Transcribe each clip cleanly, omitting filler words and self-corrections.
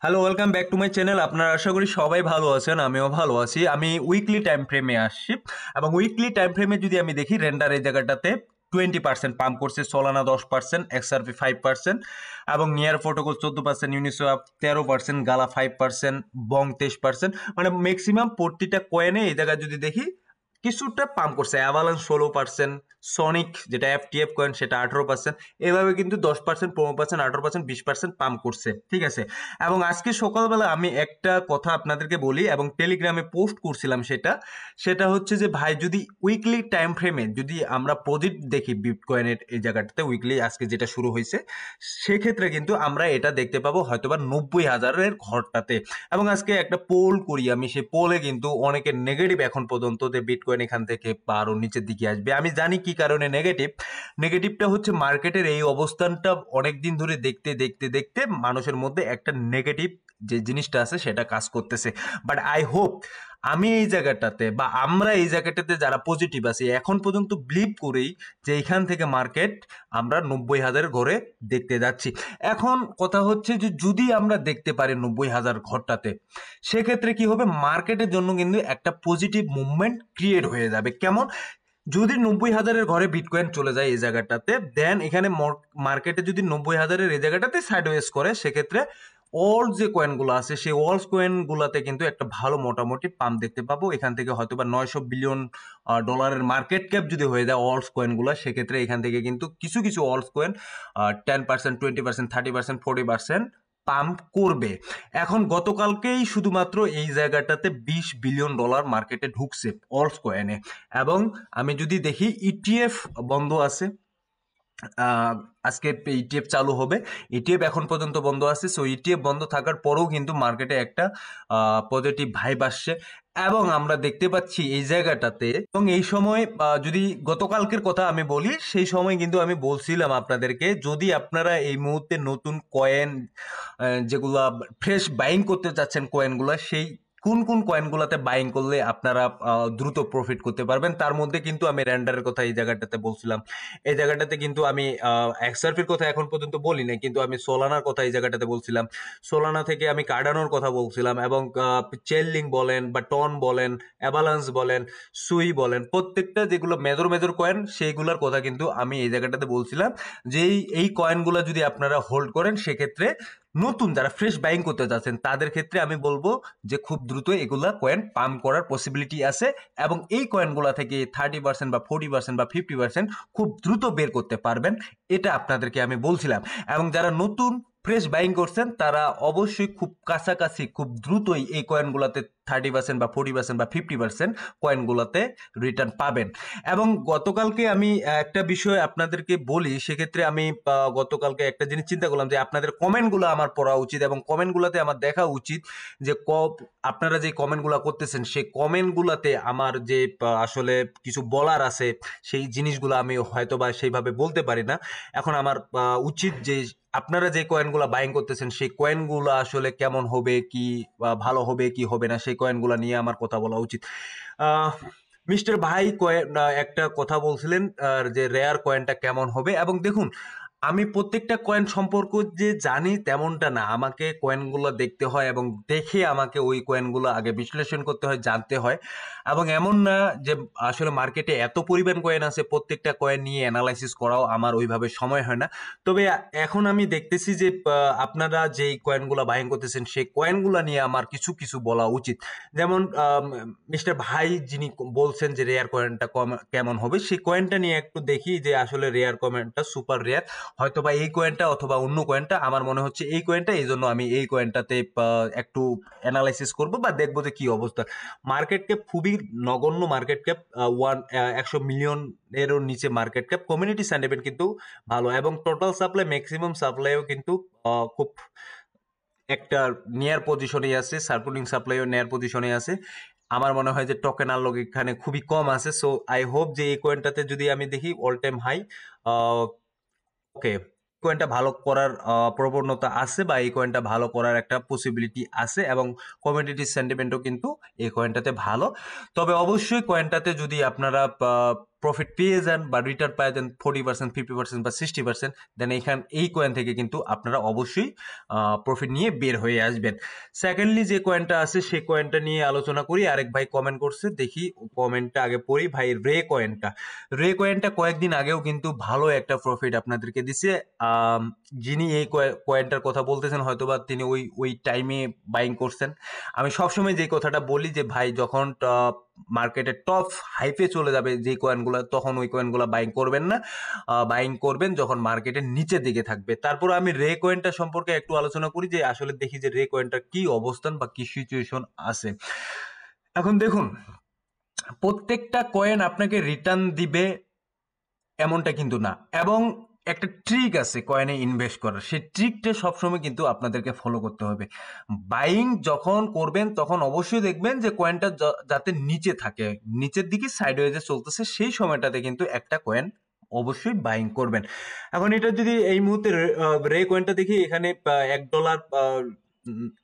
Hello, welcome back to my channel. আপনারা আশা করি সবাই ভালো আছেন, আমিও ভালো আছি। আমি উইকলি টাইম ফ্রেমে আসছি এবং উইকলি টাইম ফ্রেমে যদি আমি দেখি রেন্ডার এই জায়গাটাতে 20% পাম্প করছে, সোলানা 10%, এক্সআরপি 5% এবং নিয়ার প্রোটোকল 14%, ইউনিসোয়াপ 13%, গালা 5%, বং 23%। মানে ম্যাক্সিমাম প্রতিটা কয়েনে এই জায়গায় যদি দেখি কিছুটা পাম্প করছে। অ্যাভালান্স 16%, সনিক যেটা এফটিএফ কয়েন সেটা 18%। এভাবে কিন্তু 10%, 15%, 18%, 20% পাম্প করছে, ঠিক আছে। এবং আজকে সকালবেলা আমি একটা কথা আপনাদেরকে বলি এবং টেলিগ্রামে পোস্ট করছিলাম, সেটা হচ্ছে যে ভাই, যদি উইকলি টাইম ফ্রেমে যদি আমরা পজিটিভ দেখি বিটকয়েনের এই জায়গাটাতে উইকলি আজকে যেটা শুরু হয়েছে, সেক্ষেত্রে কিন্তু আমরা এটা দেখতে পাবো হয়তোবা 90,000-এর ঘরটাতে। এবং আজকে একটা পোল করি আমি, সেই পোলে কিন্তু অনেকের নেগেটিভ এখন পর্যন্ত যে বিটকয়েন এখান থেকে বা আরো নিচের দিকে আসবে। আমি জানি কি কারণে নেগেটিভটা হচ্ছে মার্কেটের এই অবস্থানটা অনেক দিন ধরে দেখতে দেখতে দেখতে মানুষের মধ্যে একটা নেগেটিভ যে জিনিসটা আছে সেটা কাজ করতেছে। বাট আই হোপ আমি এই জায়গাটাতে বা আমরা এই জায়গাটাতে যারা পজিটিভ আছি এখন পর্যন্ত বিলিভ করেই যে এখান থেকে মার্কেট আমরা 90,000 ঘরে দেখতে যাচ্ছি। এখন কথা হচ্ছে যে যদি আমরা দেখতে পারি 90,000 ঘরটাতে, সেক্ষেত্রে কি হবে, মার্কেটের জন্য কিন্তু একটা পজিটিভ মুভমেন্ট ক্রিয়েট হয়ে যাবে। কেমন? যদি 90,000-এর ঘরে বিটকয়েন চলে যায় এই জায়গাটাতে, দেন এখানে মার্কেটে যদি 90,000-এর এই জায়গাটাতে সাইডওয়েজ করে, সেক্ষেত্রে অল যে কয়েনগুলো আছে সেই অলস কয়েনগুলোতে কিন্তু একটা ভালো মোটামুটি পাম্প দেখতে পাবো। এখান থেকে হয়তো বা $900 বিলিয়ন মার্কেট ক্যাপ যদি হয়ে যায় অলস কয়েনগুলো, সেক্ষেত্রে এখান থেকে কিন্তু কিছু কিছু অলস কয়েন 10%, 20%, 30%, 40% পাম্প করবে। এখন গতকালকেই শুধুমাত্র এই জায়গাটাতে $20 বিলিয়ন মার্কেটে ঢুকছে অলস কয়েনে। এবং আমি যদি দেখি ইটিএফ বন্ধ আছে, আজকে ইটিএফ চালু হবে। ইটিএফ এখন পর্যন্ত বন্ধ আছে। সো ইটিএফ বন্ধ থাকার পরেও কিন্তু মার্কেটে একটা পজিটিভ ভাইব আসছে এবং আমরা দেখতে পাচ্ছি এই জায়গাটাতে। এবং এই সময় যদি গতকালকের কথা আমি বলি, সেই সময় কিন্তু আমি বলছিলাম আপনাদেরকে, যদি আপনারা এই মুহূর্তে নতুন কয়েন যেগুলা ফ্রেশ বাইং করতে চাচ্ছেন কয়েনগুলা, সেই কোন কোন কয়েনগুলোতে বাইং করলে আপনারা দ্রুত প্রফিট করতে পারবেন, তার মধ্যে কিন্তু আমি র্যান্ডারের কথা এই জায়গাটাতে বলছিলাম। এই জায়গাটাতে কিন্তু আমি এক্সআরপির কথা এখন পর্যন্ত বলি না, কিন্তু আমি সোলানার কথা এই জায়গাটাতে বলছিলাম। সোলানা থেকে আমি কার্ডানোর কথা বলছিলাম এবং চেনলিং বলেন বা টন বলেন, অ্যাভালান্স বলেন, সুই বলেন, প্রত্যেকটা যেগুলো মেজর মেজর কয়েন সেইগুলোর কথা কিন্তু আমি এই জায়গাটাতে বলছিলাম যে এই কয়েনগুলো যদি আপনারা হোল্ড করেন, সেক্ষেত্রে নতুন যারা ফ্রেশ বাইং করতে যাচ্ছেন তাদের ক্ষেত্রে আমি বলবো যে খুব দ্রুত এগুলা কয়েন পাম্প করার পসিবিলিটি আছে এবং এই কয়েনগুলা থেকে 30% বা 40% বা 50% খুব দ্রুত বের করতে পারবেন। এটা আপনাদেরকে আমি বলছিলাম। এবং যারা নতুন ফ্রেশ বাইং করছেন তারা অবশ্যই খুব কাছাকাছি খুব দ্রুতই এই কয়েনগুলোতে 30% বা 40% বা 50% কয়েনগুলোতে রিটার্ন পাবেন। এবং গতকালকে আমি একটা বিষয় আপনাদেরকে বলি, সেক্ষেত্রে আমি গতকালকে একটা জিনিস চিন্তা করলাম যে আপনাদের কমেন্টগুলো আমার পড়া উচিত এবং কমেন্টগুলোতে আমার দেখা উচিত যে আপনারা যে কমেন্টগুলো করতেছেন সেই কমেন্টগুলোতে আমার যে আসলে কিছু বলার আছে, সেই জিনিসগুলো আমি হয়তো বা সেইভাবে বলতে পারি না। এখন আমার উচিত যে আপনারা যে কয়েনগুলো বাইং করতেছেন সেই কয়েনগুলো আসলে কেমন হবে, কি ভালো হবে কি হবে না, সেই কয়েনগুলো নিয়ে আমার কথা বলা উচিত। মিস্টার ভাই কয়েন একটা কথা বলছিলেন যে রেয়ার কয়েনটা কেমন হবে। এবং দেখুন, আমি প্রত্যেকটা কয়েন সম্পর্কে যে জানি তেমনটা না, আমাকে কয়েনগুলো দেখতে হয় এবং দেখে আমাকে ওই কয়েনগুলো আগে বিশ্লেষণ করতে হয়, জানতে হয়। এবং এমন না যে আসলে মার্কেটে এত পরিমাণ কয়েন আছে, প্রত্যেকটা কয়েন নিয়ে অ্যানালাইসিস করাও আমার ওইভাবে সময় হয় না। তবে এখন আমি দেখতেছি যে আপনারা যেই কয়েনগুলো বাইং করতেছেন সেই কয়েনগুলো নিয়ে আমার কিছু কিছু বলা উচিত। যেমন মিস্টার ভাই যিনি বলছেন যে রেয়ার কয়েনটা কেমন হবে, সেই কয়েনটা নিয়ে একটু দেখি যে আসলে রেয়ার কয়েনটা সুপার রেয়ার, হয়তো বা এই কয়েনটা অথবা অন্য কয়েনটা। আমার মনে হচ্ছে এই কয়েনটা, এই জন্য আমি এই কয়েনটাতে একটু অ্যানালাইসিস করব বা দেখবো যে কি অবস্থা। মার্কেট ক্যাপ খুবই নগণ্য, মার্কেট ক্যাপ 100 মিলিয়ন এরও নিচে মার্কেট ক্যাপ। কমিউনিটি সেন্টিমেন্ট কিন্তু ভালো এবং টোটাল সাপ্লাই ম্যাক্সিমাম সাপ্লাইও কিন্তু খুব একটা নিয়ার পজিশনে আছে, সার্কুলিং সাপ্লাইও নিয়ার পজিশনে আছে। আমার মনে হয় যে টোকেন আনলক এখানে খুবই কম আছে। সো আই হোপ যে এই কয়েনটাতে যদি আমি দেখি অল টাইম হাই, ওকে, কয়েনটা ভালো করার প্রবণতা আছে বা এই কয়েনটা ভালো করার একটা পসিবিলিটি আছে এবং কমিউনিটি সেন্টিমেন্টও কিন্তু এই কয়েনটাতে ভালো। তবে অবশ্যই কয়েনটাতে যদি আপনারা প্রফিট পেয়ে যান বা রিটার্ন পায় দেন 40%, 50% বা 60%, দেন এই কয়েন থেকে কিন্তু আপনারা অবশ্যই প্রফিট নিয়ে বের হয়ে আসবেন। সেকেন্ডলি যে কয়েনটা আছে সেই কয়েনটা নিয়ে আলোচনা করি। আরেক ভাই কমেন্ট করছে, দেখি কমেন্টটা আগে পড়ি। ভাই রে কয়েনটা কয়েকদিন আগেও কিন্তু ভালো একটা প্রফিট আপনাদেরকে দিছে। যিনি এই কয়েনটার কথা বলতেছেন হয়তোবা তিনি ওই টাইমে বাইং করছেন। আমি সবসময় যে কথাটা বলি যে ভাই যখন মার্কেটের টপ হাইপে চলে যাবে যে কয়েনগুলো, তখন ওই কয়েনগুলো বাইং করবেন না, বাইং করবেন যখন মার্কেটের নিচের দিকে থাকবে। তারপর আমি রে কয়েনটা সম্পর্কে একটু আলোচনা করি যে আসলে দেখি যে রে কয়েনটার কি অবস্থান বা কি সিচুয়েশন আছে। এখন দেখুন, প্রত্যেকটা কয়েন আপনাকে রিটার্ন দিবে এমনটা কিন্তু না, এবং একটা ট্রিক আছে কয়েনে ইনভেস্ট করার, সেই ট্রিকটা সবসময় কিন্তু আপনাদেরকে ফলো করতে হবে। বাইং যখন করবেন তখন অবশ্যই দেখবেন যে কয়েনটা যাতে নিচে থাকে, নিচের দিকে সাইডওয়েজে চলতেছে, সেই সময়টাতে কিন্তু একটা কয়েন অবশ্যই বাইং করবেন। এখন এটা যদি এই মুহূর্তে রে কয়েনটা দেখি, এখানে $1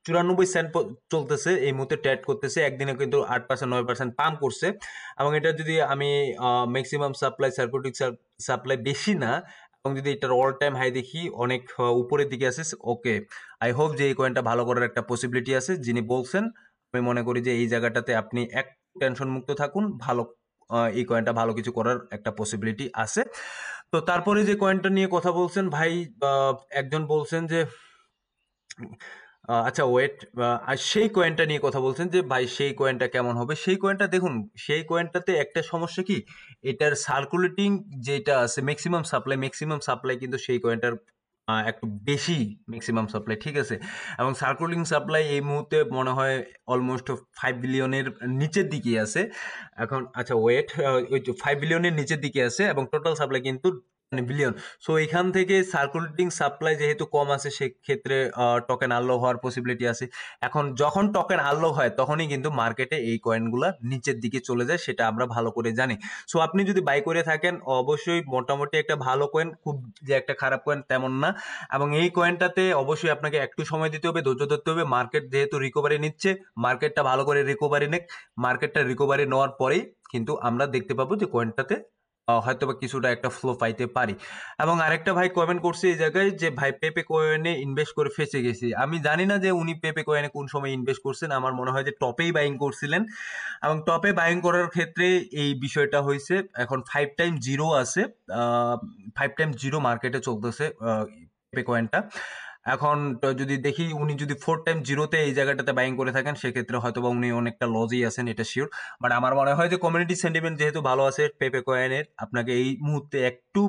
94 সেন্ট চলতেছে, এই মুহূর্তে ট্রেড করতেছে। একদিনে কিন্তু 8%, 9% পাম্প করছে। এবং এটা যদি আমি ম্যাক্সিমাম সাপ্লাই, সার্কিটিক সাপ্লাই বেশি না, এবং যদি এটার অল টাইম হাই দেখি অনেক উপরের দিকে আছে। ওকে, আই হোপ যে এই কয়েনটা ভালো করার একটা পসিবিলিটি আছে। যিনি বলছেন, আমি মনে করি যে এই জায়গাটাতে আপনি এক টেনশন মুক্ত থাকুন, ভালো এই কয়েনটা ভালো কিছু করার একটা পসিবিলিটি আছে। তো তারপরে যে কয়েনটা নিয়ে কথা বলছেন ভাই, একজন বলছেন যে আচ্ছা ওয়েট, আর সেই কয়েনটা নিয়ে কথা বলছেন যে ভাই সেই কয়েনটা কেমন হবে। সেই কয়েনটা দেখুন, সেই কয়েনটাতে একটা সমস্যা কি, এটার সার্কুলেটিং যেটা আছে ম্যাক্সিমাম সাপ্লাই কিন্তু সেই কয়েনটার একটু বেশি ম্যাক্সিমাম সাপ্লাই, ঠিক আছে। এবং সার্কুলেটিং সাপ্লাই এই মুহূর্তে মনে হয় অলমোস্ট 5 বিলিয়নের নিচের দিকে আছে এখন। আচ্ছা ওয়েট, ওই 5 বিলিয়নের নিচের দিকে আছে, এবং টোটাল সাপ্লাই কিন্তু বিলিয়ন। সো এখান থেকে সার্কুলেটিং সাপ্লাই যেহেতু কম আছে, সেক্ষেত্রে টোকেন আনলক হওয়ার পসিবিলিটি আছে। এখন যখন টোকেন আনলক হয় তখনই কিন্তু মার্কেটে এই কয়েনগুলা নিচের দিকে চলে যায়, সেটা আমরা ভালো করে জানি। সো আপনি যদি বাই করে থাকেন অবশ্যই মোটামুটি একটা ভালো কয়েন, খুব যে একটা খারাপ কয়েন তেমন না। এবং এই কয়েনটাতে অবশ্যই আপনাকে একটু সময় দিতে হবে, ধৈর্য ধরতে হবে। মার্কেট যেহেতু রিকভারি নিচ্ছে, মার্কেটটা ভালো করে রিকভারি নেক। মার্কেটটা রিকভারি নেওয়ার পরেই কিন্তু আমরা দেখতে পাবো যে কয়েনটাতে হয়তো বা কিছুটা একটা ফ্লো পাইতে পারি। এবং আরেকটা ভাই কমেন্ট করছে এই জায়গায় যে ভাই পেপে কয়েনে ইনভেস্ট করে ফেঁসে গেছি। আমি জানি না যে উনি পেপে কয়েনে কোন সময় ইনভেস্ট করছেন, আমার মনে হয় যে টপেই বাইং করছিলেন। এবং টপে বাইং করার ক্ষেত্রে এই বিষয়টা হয়েছে, এখন 5 টাইম জিরো আছে, 5 টাইম জিরো মার্কেটে চলতেছে পেপে কয়েনটা। এখন তো যদি দেখি উনি যদি 4 টাইম জিরোতে এই জায়গাটাতে বাইং করে থাকেন, সেক্ষেত্রে হয়তো বা উনি অনেকটা লজেই আছেন, এটা শিওর। বাট আমার মনে হয় যে কমিউনিটি সেন্টিমেন্ট যেহেতু ভালো আছে পেপে কয়েনের, আপনাকে এই মুহূর্তে একটু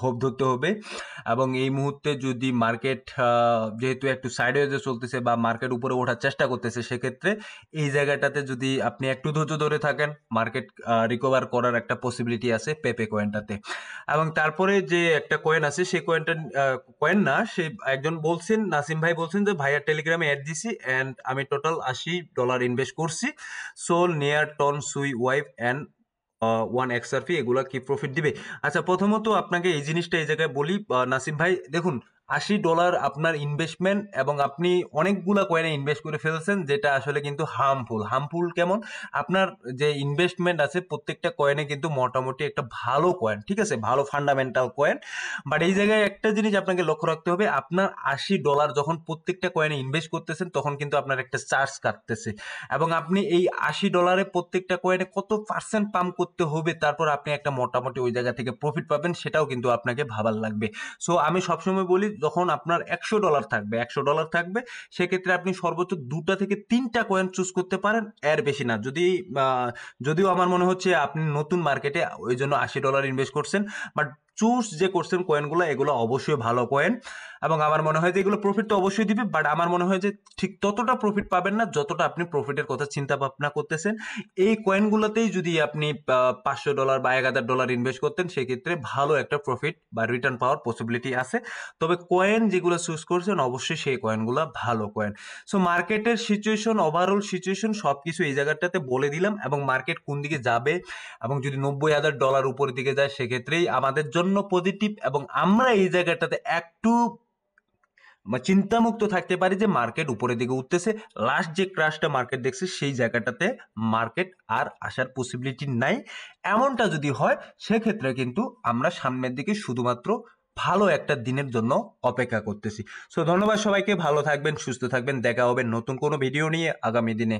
হোপ ধরতে হবে। এবং এই মুহূর্তে যদি মার্কেট যেহেতু একটু সাইডওয়েজে চলতেছে বা মার্কেট উপরে ওঠার চেষ্টা করতেছে, সেক্ষেত্রে এই জায়গাটাতে যদি আপনি একটু ধৈর্য ধরে থাকেন, মার্কেট রিকভার করার একটা পসিবিলিটি আছে পেপে কয়েনটাতে। এবং তারপরে যে একটা কয়েন আছে, সেই কয়েনটা কয়েন না, সে একজন বলছেন, নাসিম ভাই বলছেন যে ভাইয়া টেলিগ্রামে অ্যাড দিছি অ্যান্ড আমি টোটাল $80 ইনভেস্ট করছি। সোল নিয়ার টন সুই ওয়াইফ অ্যান্ড 1 XRP, এগুলা কি প্রফিট দিবে? আচ্ছা, প্রথমত আপনাকে এই জিনিসটা এই জায়গায় বলি, নাসিম ভাই দেখুন, $80 আপনার ইনভেস্টমেন্ট, এবং আপনি অনেকগুলা কয়েনে ইনভেস্ট করে ফেলছেন, যেটা আসলে কিন্তু হার্মফুল কেমন, আপনার যে ইনভেস্টমেন্ট আছে প্রত্যেকটা কয়েনে কিন্তু মোটামুটি একটা ভালো কয়েন, ঠিক আছে, ভালো ফান্ডামেন্টাল কয়েন। বাট এই জায়গায় একটা জিনিস আপনাকে লক্ষ্য রাখতে হবে, আপনার $80 যখন প্রত্যেকটা কয়েনে ইনভেস্ট করতেছেন তখন কিন্তু আপনার একটা চার্জ কাটতেছে, এবং আপনি এই $80 প্রত্যেকটা কয়েনে কত পার্সেন্ট পাম্প করতে হবে, তারপর আপনি একটা মোটামুটি ওই জায়গা থেকে প্রফিট পাবেন, সেটাও কিন্তু আপনাকে ভাবার লাগবে। সো আমি সবসময় বলি, যখন আপনার $100 থাকবে, সেক্ষেত্রে আপনি সর্বোচ্চ 2টা থেকে 3টা কয়েন চুজ করতে পারেন, এর বেশি না। যদিও আমার মনে হচ্ছে আপনি নতুন মার্কেটে ওই জন্য $80 ইনভেস্ট করছেন, বাট চুজ যে করছেন কয়েনগুলো, এগুলো অবশ্যই ভালো কয়েন। এবং আমার মনে হয় যে এগুলো প্রফিট তো অবশ্যই দিবে, বাট আমার মনে হয় যে ঠিক ততটা প্রফিট পাবেন না যতটা আপনি প্রফিটের কথা চিন্তা ভাবনা করতেছেন। এই কয়েনগুলোতেই যদি আপনি $500 বা $1000 ইনভেস্ট করতেন, সেক্ষেত্রে ভালো একটা প্রফিট বা রিটার্ন পাওয়ার পসিবিলিটি আছে। তবে কয়েন যেগুলো চুজ করছেন অবশ্যই সেই কয়েনগুলো ভালো কয়েন। সো মার্কেটের সিচুয়েশন, ওভারঅল সিচুয়েশন সবকিছু এই জায়গাটাতে বলে দিলাম, এবং মার্কেট কোন দিকে যাবে, এবং যদি $90,000 উপরের দিকে যায়, সেক্ষেত্রেই আমাদের জন্য পজিটিভ, এবং আমরা এই জায়গাটাতে একটু চিন্তামুক্ত থাকতে পারি যে মার্কেট উপরের দিকে উঠতেছে। লাস্ট যে ক্রাশটা মার্কেট দেখছে সেই জায়গাটাতে মার্কেট আর আসার পসিবিলিটি নাই। এমনটা যদি হয় সেক্ষেত্রে কিন্তু আমরা সামনের দিকে শুধুমাত্র ভালো একটা দিনের জন্য অপেক্ষা করতেছি। সো ধন্যবাদ সবাইকে, ভালো থাকবেন, সুস্থ থাকবেন, দেখা হবে নতুন কোনো ভিডিও নিয়ে আগামী দিনে।